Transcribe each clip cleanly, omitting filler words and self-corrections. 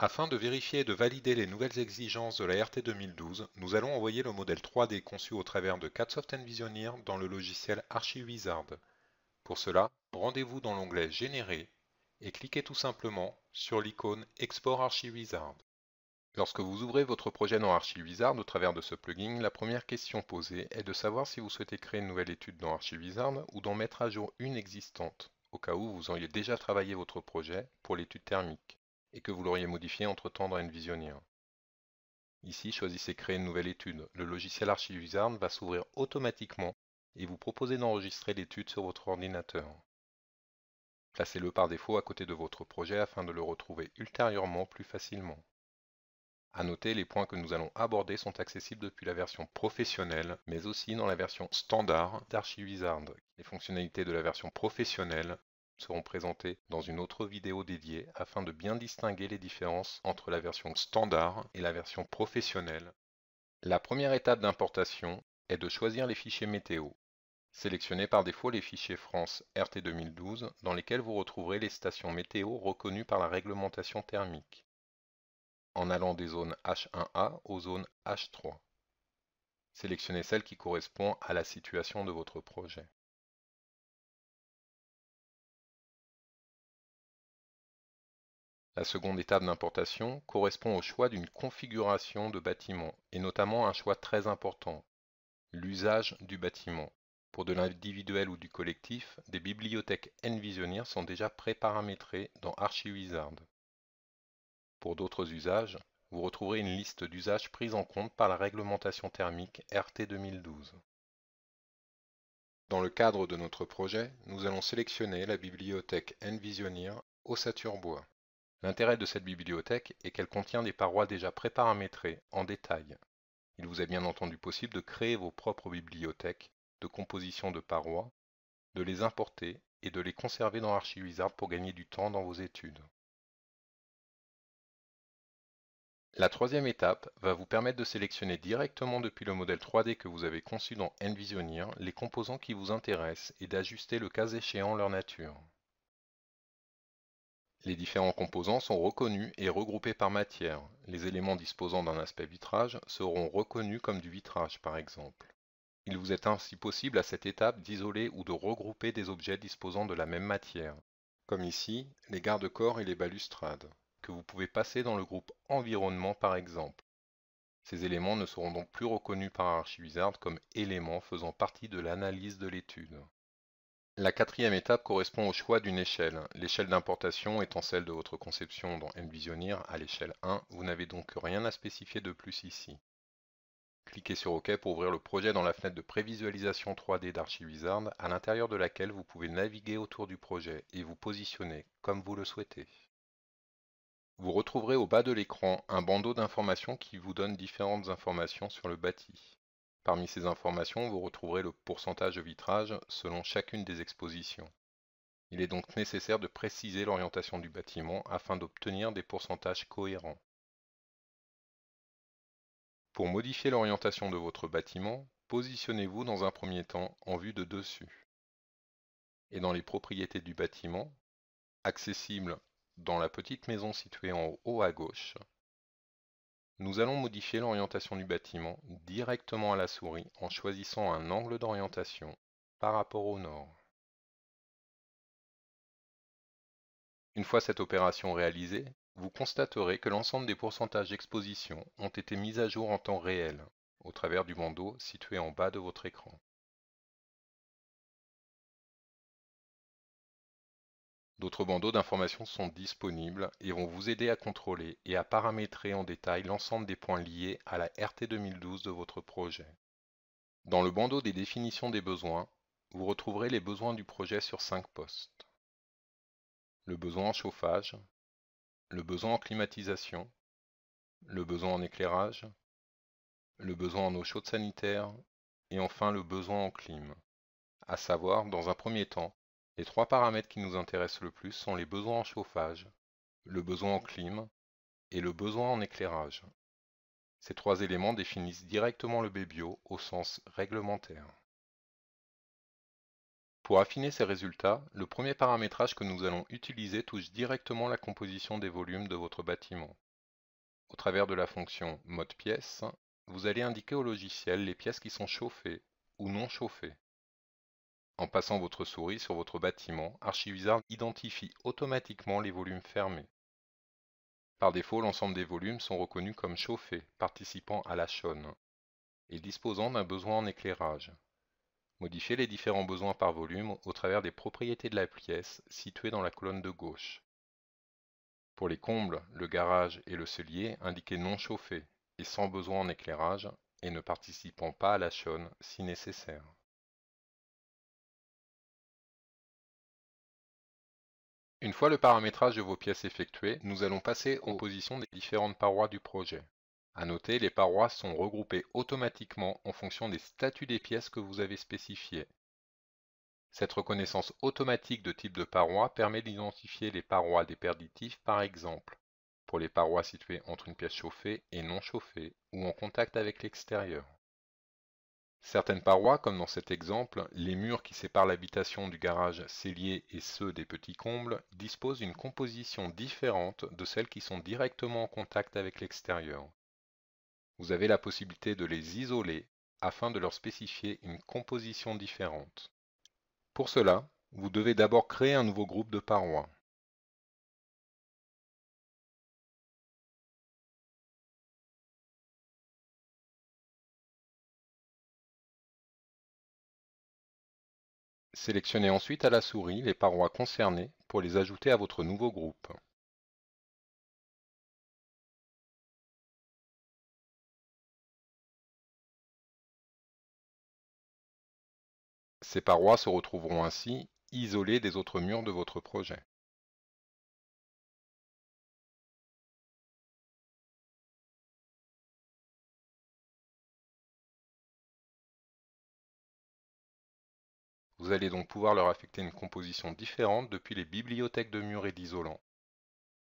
Afin de vérifier et de valider les nouvelles exigences de la RT 2012, nous allons envoyer le modèle 3D conçu au travers de Cadsoft Envisioneer dans le logiciel ArchiWizard. Pour cela, rendez-vous dans l'onglet Générer et cliquez tout simplement sur l'icône Export ArchiWizard. Lorsque vous ouvrez votre projet dans ArchiWizard au travers de ce plugin, la première question posée est de savoir si vous souhaitez créer une nouvelle étude dans ArchiWizard ou d'en mettre à jour une existante, au cas où vous auriez déjà travaillé votre projet pour l'étude thermique et que vous l'auriez modifié entre-temps dans Envisioneer. Ici, choisissez Créer une nouvelle étude. Le logiciel ArchiWizard va s'ouvrir automatiquement et vous proposer d'enregistrer l'étude sur votre ordinateur. Placez-le par défaut à côté de votre projet afin de le retrouver ultérieurement plus facilement. À noter, les points que nous allons aborder sont accessibles depuis la version professionnelle, mais aussi dans la version standard d'ArchiWizard. Les fonctionnalités de la version professionnelle seront présentées dans une autre vidéo dédiée afin de bien distinguer les différences entre la version standard et la version professionnelle. La première étape d'importation est de choisir les fichiers météo. Sélectionnez par défaut les fichiers France RT 2012 dans lesquels vous retrouverez les stations météo reconnues par la réglementation thermique, en allant des zones H1A aux zones H3. Sélectionnez celle qui correspond à la situation de votre projet. La seconde étape d'importation correspond au choix d'une configuration de bâtiment, et notamment un choix très important, l'usage du bâtiment. Pour de l'individuel ou du collectif, des bibliothèques Envisioneer sont déjà pré-paramétrées dans ArchiWizard. Pour d'autres usages, vous retrouverez une liste d'usages pris en compte par la réglementation thermique RT 2012. Dans le cadre de notre projet, nous allons sélectionner la bibliothèque Envisioneer Ossature-Bois. L'intérêt de cette bibliothèque est qu'elle contient des parois déjà pré-paramétrées en détail. Il vous est bien entendu possible de créer vos propres bibliothèques de composition de parois, de les importer et de les conserver dans ArchiWizard pour gagner du temps dans vos études. La troisième étape va vous permettre de sélectionner directement depuis le modèle 3D que vous avez conçu dans Envisioneer les composants qui vous intéressent et d'ajuster le cas échéant leur nature. Les différents composants sont reconnus et regroupés par matière. Les éléments disposant d'un aspect vitrage seront reconnus comme du vitrage par exemple. Il vous est ainsi possible à cette étape d'isoler ou de regrouper des objets disposant de la même matière, comme ici les garde-corps et les balustrades, que vous pouvez passer dans le groupe Environnement par exemple. Ces éléments ne seront donc plus reconnus par ArchiWizard comme éléments faisant partie de l'analyse de l'étude. La quatrième étape correspond au choix d'une échelle. L'échelle d'importation étant celle de votre conception dans Envisioneer à l'échelle 1, vous n'avez donc rien à spécifier de plus ici. Cliquez sur OK pour ouvrir le projet dans la fenêtre de prévisualisation 3D d'ArchiWizard, à l'intérieur de laquelle vous pouvez naviguer autour du projet et vous positionner comme vous le souhaitez. Vous retrouverez au bas de l'écran un bandeau d'informations qui vous donne différentes informations sur le bâti. Parmi ces informations, vous retrouverez le pourcentage de vitrage selon chacune des expositions. Il est donc nécessaire de préciser l'orientation du bâtiment afin d'obtenir des pourcentages cohérents. Pour modifier l'orientation de votre bâtiment, positionnez-vous dans un premier temps en vue de dessus. Et dans les propriétés du bâtiment, accessible dans la petite maison située en haut à gauche, nous allons modifier l'orientation du bâtiment directement à la souris en choisissant un angle d'orientation par rapport au nord. Une fois cette opération réalisée, vous constaterez que l'ensemble des pourcentages d'exposition ont été mis à jour en temps réel, au travers du bandeau situé en bas de votre écran. D'autres bandeaux d'informations sont disponibles et vont vous aider à contrôler et à paramétrer en détail l'ensemble des points liés à la RT 2012 de votre projet. Dans le bandeau des définitions des besoins, vous retrouverez les besoins du projet sur 5 postes. Le besoin en chauffage, le besoin en climatisation, le besoin en éclairage, le besoin en eau chaude sanitaire et enfin le besoin en clim. À savoir, dans un premier temps, les 3 paramètres qui nous intéressent le plus sont les besoins en chauffage, le besoin en clim et le besoin en éclairage. Ces 3 éléments définissent directement le BBio au sens réglementaire. Pour affiner ces résultats, le premier paramétrage que nous allons utiliser touche directement la composition des volumes de votre bâtiment. au travers de la fonction mode pièce, vous allez indiquer au logiciel les pièces qui sont chauffées ou non chauffées. En passant votre souris sur votre bâtiment, Archivizard identifie automatiquement les volumes fermés. Par défaut, l'ensemble des volumes sont reconnus comme chauffés, participant à la chaîne, et disposant d'un besoin en éclairage. Modifiez les différents besoins par volume au travers des propriétés de la pièce situées dans la colonne de gauche. Pour les combles, le garage et le cellier, indiquez non chauffés et sans besoin en éclairage et ne participant pas à la chaîne si nécessaire. Une fois le paramétrage de vos pièces effectué, nous allons passer aux compositions des différentes parois du projet. À noter, les parois sont regroupées automatiquement en fonction des statuts des pièces que vous avez spécifiées. Cette reconnaissance automatique de type de paroi permet d'identifier les parois déperditives par exemple, pour les parois situées entre une pièce chauffée et non chauffée ou en contact avec l'extérieur. Certaines parois, comme dans cet exemple, les murs qui séparent l'habitation du garage cellier et ceux des petits combles, disposent d'une composition différente de celles qui sont directement en contact avec l'extérieur. Vous avez la possibilité de les isoler afin de leur spécifier une composition différente. Pour cela, vous devez d'abord créer un nouveau groupe de parois. Sélectionnez ensuite à la souris les parois concernées pour les ajouter à votre nouveau groupe. Ces parois se retrouveront ainsi isolées des autres murs de votre projet. Vous allez donc pouvoir leur affecter une composition différente depuis les bibliothèques de murs et d'isolants,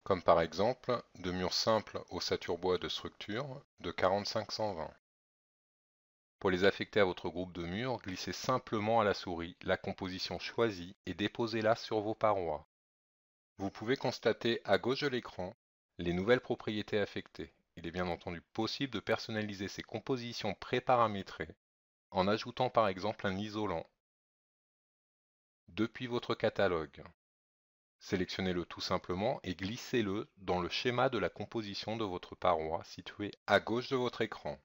comme par exemple de murs simples ossature bois de structure de 45-120. Pour les affecter à votre groupe de murs, glissez simplement à la souris la composition choisie et déposez-la sur vos parois. Vous pouvez constater à gauche de l'écran les nouvelles propriétés affectées. Il est bien entendu possible de personnaliser ces compositions préparamétrées en ajoutant par exemple un isolant depuis votre catalogue. Sélectionnez-le tout simplement et glissez-le dans le schéma de la composition de votre paroi situé à gauche de votre écran.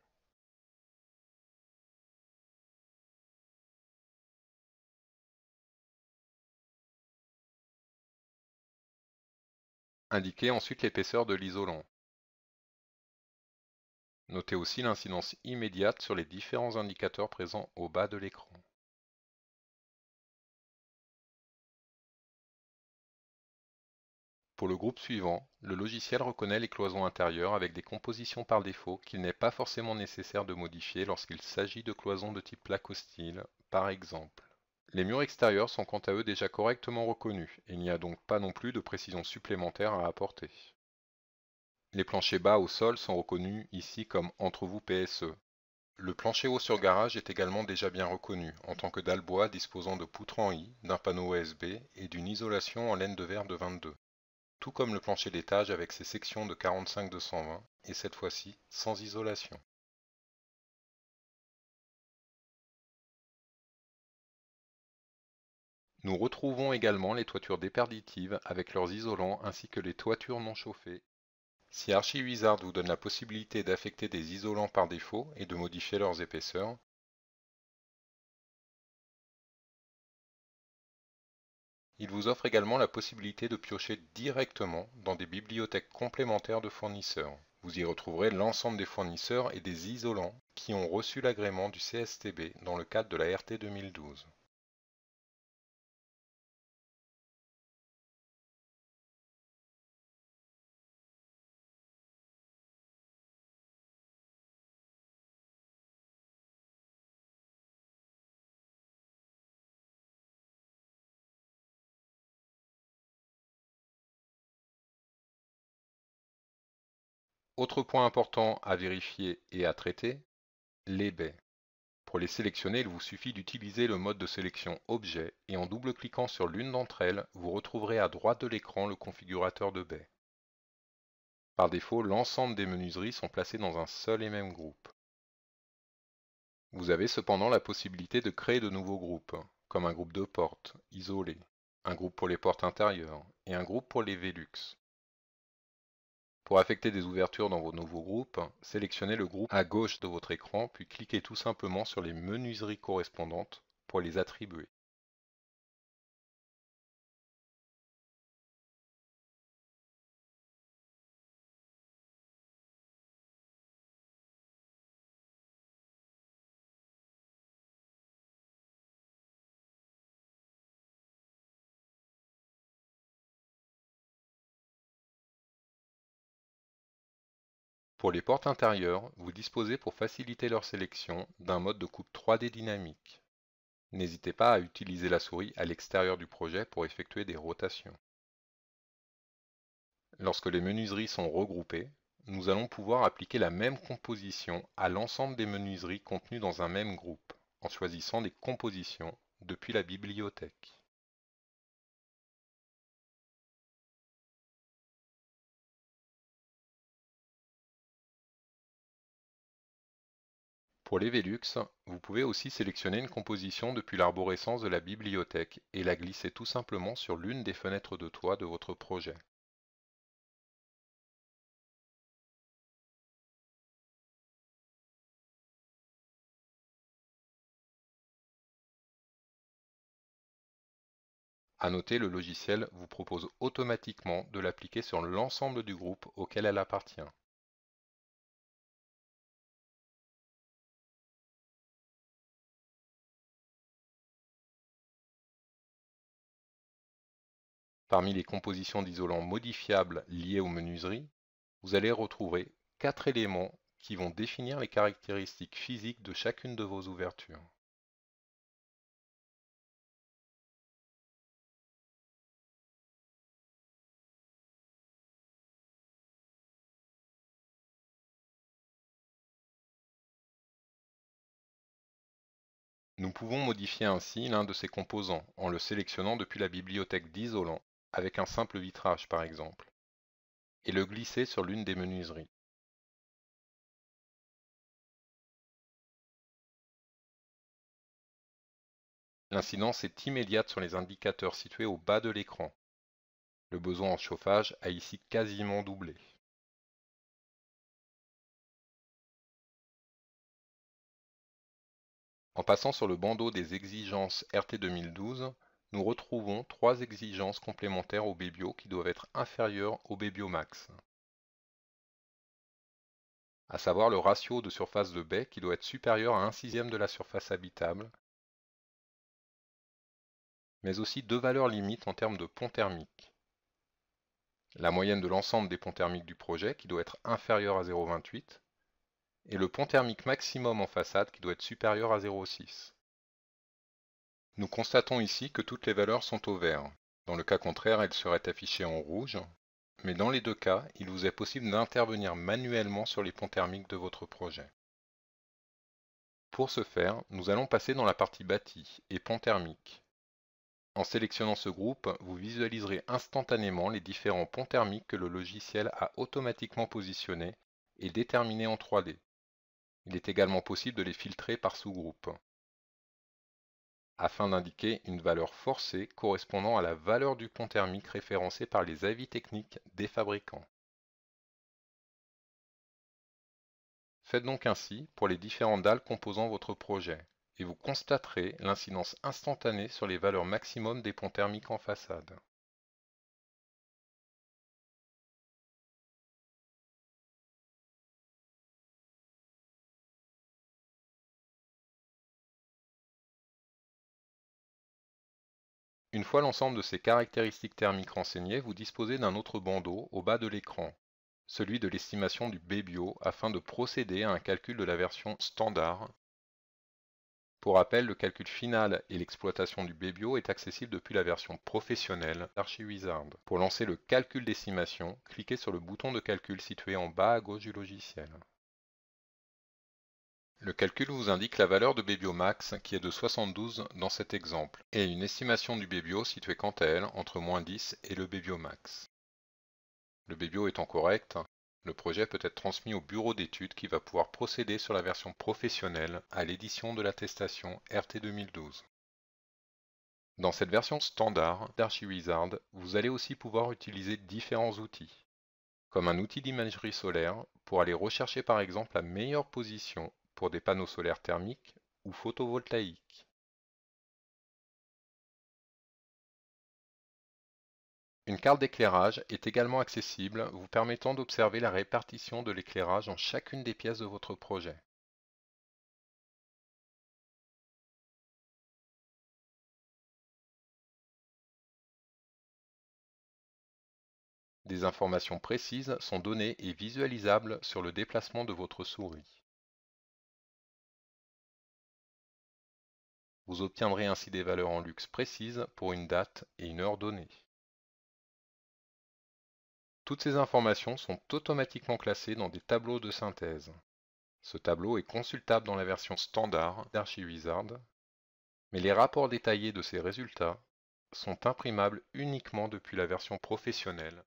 Indiquez ensuite l'épaisseur de l'isolant. Notez aussi l'incidence immédiate sur les différents indicateurs présents au bas de l'écran. Pour le groupe suivant, le logiciel reconnaît les cloisons intérieures avec des compositions par défaut qu'il n'est pas forcément nécessaire de modifier lorsqu'il s'agit de cloisons de type plaque hostile, par exemple. Les murs extérieurs sont quant à eux déjà correctement reconnus, et il n'y a donc pas non plus de précision supplémentaire à apporter. Les planchers bas au sol sont reconnus ici comme entrevous PSE. Le plancher haut sur garage est également déjà bien reconnu, en tant que dalle bois disposant de poutres en I, d'un panneau OSB et d'une isolation en laine de verre de 22. Tout comme le plancher d'étage avec ses sections de 45-220, et cette fois-ci sans isolation. Nous retrouvons également les toitures déperditives avec leurs isolants ainsi que les toitures non chauffées. Si Archivizard vous donne la possibilité d'affecter des isolants par défaut et de modifier leurs épaisseurs, il vous offre également la possibilité de piocher directement dans des bibliothèques complémentaires de fournisseurs. Vous y retrouverez l'ensemble des fournisseurs et des isolants qui ont reçu l'agrément du CSTB dans le cadre de la RT 2012. Autre point important à vérifier et à traiter, les baies. Pour les sélectionner, il vous suffit d'utiliser le mode de sélection Objet et en double-cliquant sur l'une d'entre elles, vous retrouverez à droite de l'écran le configurateur de baies. Par défaut, l'ensemble des menuiseries sont placées dans un seul et même groupe. Vous avez cependant la possibilité de créer de nouveaux groupes, comme un groupe de portes, isolé, un groupe pour les portes intérieures et un groupe pour les Velux. Pour affecter des ouvertures dans vos nouveaux groupes, sélectionnez le groupe à gauche de votre écran, puis cliquez tout simplement sur les menuiseries correspondantes pour les attribuer. Pour les portes intérieures, vous disposez pour faciliter leur sélection d'un mode de coupe 3D dynamique. N'hésitez pas à utiliser la souris à l'extérieur du projet pour effectuer des rotations. Lorsque les menuiseries sont regroupées, nous allons pouvoir appliquer la même composition à l'ensemble des menuiseries contenues dans un même groupe, en choisissant des compositions depuis la bibliothèque. Pour les Velux, vous pouvez aussi sélectionner une composition depuis l'arborescence de la bibliothèque et la glisser tout simplement sur l'une des fenêtres de toit de votre projet. À noter, le logiciel vous propose automatiquement de l'appliquer sur l'ensemble du groupe auquel elle appartient. Parmi les compositions d'isolants modifiables liées aux menuiseries, vous allez retrouver 4 éléments qui vont définir les caractéristiques physiques de chacune de vos ouvertures. Nous pouvons modifier ainsi l'un de ces composants en le sélectionnant depuis la bibliothèque d'isolants, avec un simple vitrage par exemple, et le glisser sur l'une des menuiseries. L'incidence est immédiate sur les indicateurs situés au bas de l'écran. Le besoin en chauffage a ici quasiment doublé. En passant sur le bandeau des exigences RT 2012, nous retrouvons 3 exigences complémentaires au Bebio qui doivent être inférieures au Bebio Max. À savoir le ratio de surface de baie qui doit être supérieur à 1/6 de la surface habitable, mais aussi 2 valeurs limites en termes de pont thermique. La moyenne de l'ensemble des ponts thermiques du projet qui doit être inférieure à 0,28 et le pont thermique maximum en façade qui doit être supérieur à 0,6. Nous constatons ici que toutes les valeurs sont au vert. Dans le cas contraire, elles seraient affichées en rouge, mais dans les deux cas, il vous est possible d'intervenir manuellement sur les ponts thermiques de votre projet. Pour ce faire, nous allons passer dans la partie bâti et pont thermique. En sélectionnant ce groupe, vous visualiserez instantanément les différents ponts thermiques que le logiciel a automatiquement positionnés et déterminés en 3D. Il est également possible de les filtrer par sous-groupe, afin d'indiquer une valeur forcée correspondant à la valeur du pont thermique référencée par les avis techniques des fabricants. Faites donc ainsi pour les différentes dalles composant votre projet, et vous constaterez l'incidence instantanée sur les valeurs maximum des ponts thermiques en façade. Une fois l'ensemble de ces caractéristiques thermiques renseignées, vous disposez d'un autre bandeau au bas de l'écran, celui de l'estimation du Bebio afin de procéder à un calcul de la version standard. Pour rappel, le calcul final et l'exploitation du Bebio est accessible depuis la version professionnelle d'ArchiWizard. Pour lancer le calcul d'estimation, cliquez sur le bouton de calcul situé en bas à gauche du logiciel. Le calcul vous indique la valeur de Bebio max qui est de 72 dans cet exemple, et une estimation du Bebio située quant à elle entre -10 et le Bebio max. Le Bebio étant correct, Le projet peut être transmis au bureau d'études qui va pouvoir procéder sur la version professionnelle à l'édition de l'attestation RT 2012. Dans cette version standard d'ArchiWizard, vous allez aussi pouvoir utiliser différents outils, comme un outil d'imagerie solaire pour aller rechercher par exemple la meilleure position pour des panneaux solaires thermiques ou photovoltaïques. Une carte d'éclairage est également accessible, vous permettant d'observer la répartition de l'éclairage dans chacune des pièces de votre projet. Des informations précises sont données et visualisables sur le déplacement de votre souris. Vous obtiendrez ainsi des valeurs en lux précises pour une date et une heure donnée. Toutes ces informations sont automatiquement classées dans des tableaux de synthèse. Ce tableau est consultable dans la version standard d'ArchiWizard, mais les rapports détaillés de ces résultats sont imprimables uniquement depuis la version professionnelle